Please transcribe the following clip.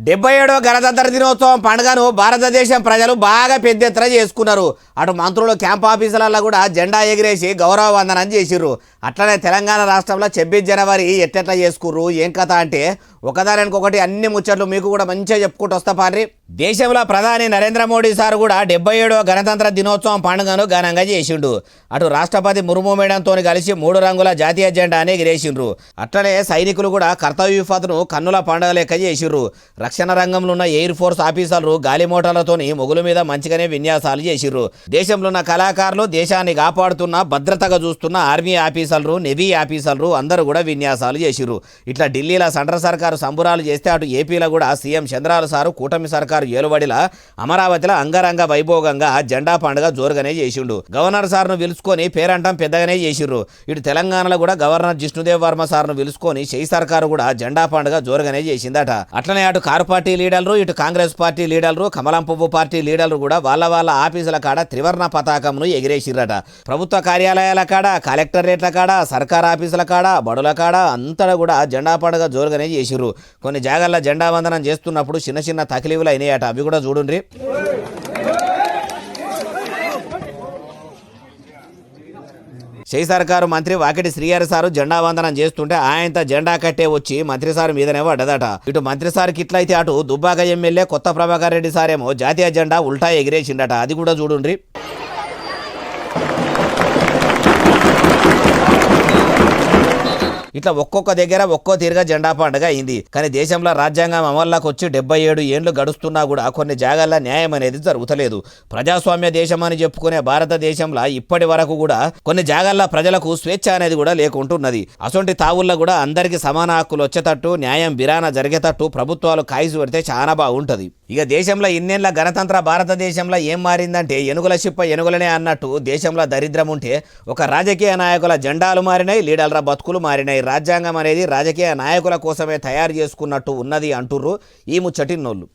77వ గణతంత్ర దినోత్సవం పండుగను భారతదేశం ప్రజలు బాగా పెద్ద ఎత్తున చేసుకున్నారు. అటు మంత్రులు క్యాంప్ ఆఫీసులలో కూడా జెండా ఎగిరేసి గౌరవ వందనం చేసిర్రు. అట్లనే తెలంగాణ రాష్ట్రంలో 26 జనవరి ఎట్టెట్లా చేసుకుర్రు ఏం కథ అంటే ఒకదానికొకటి అన్ని ముచ్చట్లు మీకు కూడా మంచిగా చెప్పుకుంటూ వస్తా పారి. దేశంలో ప్రధాని నరేంద్ర మోడీ సార్ కూడా 77వ గణతంత్ర దినోత్సవం పండుగను ఘనంగా చేసిండు. అటు రాష్ట్రపతి ముర్ము మేడంతో కలిసి 3 రంగుల జాతీయ జెండాని ఎగిరేసిండ్రు. అట్లనే సైనికులు కూడా కర్తవ్యపథను కన్నుల పండుగ లెక్క చేసిర్రు. రక్షణ రంగంలో ఉన్న ఎయిర్ ఫోర్స్ ఆఫీసర్లు గాలి మోటార్లతోని మొగుల మీద మంచిగానే విన్యాసాలు చేసిర్రు. దేశంలో ఉన్న కళాకారులు, దేశాన్ని కాపాడుతున్న భద్రతగా చూస్తున్న ఆర్మీ ఆఫీసర్లు, నేవీ ఆఫీసర్లు అందరూ కూడా విన్యాసాలు చేసిర్రు. ఇట్లా ఢిల్లీలో సెంట్రల్ సర్కారు సంబురాలు చేస్తే అటు ఏపీలో కూడా సీఎం చంద్రాల సారు కూటమి సర్కారు ఏలుబడిలా అమరావతిలో అంగరంగ వైభోగంగా జెండా పండుగ జోరుగానే చేసిండు. గవర్నర్ సార్ను పిలుచుకొని పేరంటం పెద్దగానే చేసిర్రు. ఇటు తెలంగాణలో కూడా గవర్నర్ జిష్ణుదేవ్ వర్మ సార్ను పిలుచుకొని షెయి సర్కారు కూడా జెండా పండుగ జోరుగానే చేసిందట. అట్లనే అటు కారు పార్టీ లీడర్లు, ఇటు కాంగ్రెస్ పార్టీ లీడర్లు, కమలం పువ్వు పార్టీ లీడర్లు కూడా వాళ్ళ ఆఫీసుల కాడ త్రివర్ణ పతాకంను ఎగిరేసిర్రట. ప్రభుత్వ కార్యాలయాల కాడ, కలెక్టరేట్ల కాడ, సర్కార్ ఆఫీసుల కాడ, బడుల కాడ అంతటా కూడా జెండా పండుగ జోరుగానే చేసిర్రు. కొన్ని జాగాల్లో జెండా వందనం చేస్తున్నప్పుడు చిన్న చిన్న తకిలీవులు అయినాయట. అవి కూడా చూడండి. షెయి సర్కారు మంత్రి వాకిటి శ్రీహరి సారు జెండా వందనం చేస్తుంటే ఆయనతో జెండా కట్టే వచ్చి మంత్రి సార్ మీదనే పడ్డదట. ఇటు మంత్రి సార్కి ఇట్లయితే అటు దుబ్బాక ఎమ్మెల్యే కొత్త ప్రభాకర్ రెడ్డి సారేమో జాతీయ జెండా ఉల్టా ఎగిరేసిండట. అది కూడా చూడండి. ఇట్లా ఒక్కొక్క దగ్గర ఒక్కో తీరుగా జెండా పండుగ అయింది. కానీ దేశంలో రాజ్యాంగం అమల్లోకి వచ్చి 77 ఏళ్లు గడుస్తున్నా కూడా కొన్ని జాగాల్లో న్యాయం అనేది జరుగుతలేదు. ప్రజాస్వామ్య దేశం అని చెప్పుకునే భారతదేశంలో ఇప్పటి వరకు కూడా కొన్ని జాగాల్లో ప్రజలకు స్వేచ్ఛ అనేది కూడా లేకుంటున్నది. అసొంటి తావుల్లో కూడా అందరికీ సమాన హక్కులు వచ్చేటట్టు, న్యాయం బిరాన జరిగేటట్టు ప్రభుత్వాలు కాయిసు పెడితే చాలా బాగుంటది. ఇక దేశంలో ఇన్నేళ్ల గణతంత్ర భారతదేశంలో ఏం మారిందంటే ఎనుగుల చిప్ప ఎనుగులనే అన్నట్టు దేశంలో దరిద్రం ఉంటే ఒక రాజకీయ నాయకుల జెండాలు మారినాయి, లీడర్ల బతుకులు మారినాయి. రాజ్యాంగం అనేది రాజకీయ నాయకుల కోసమే తయారు చేసుకున్నట్టు ఉన్నది అంటుర్రు ఈ ముచ్చటిన్నోళ్ళు.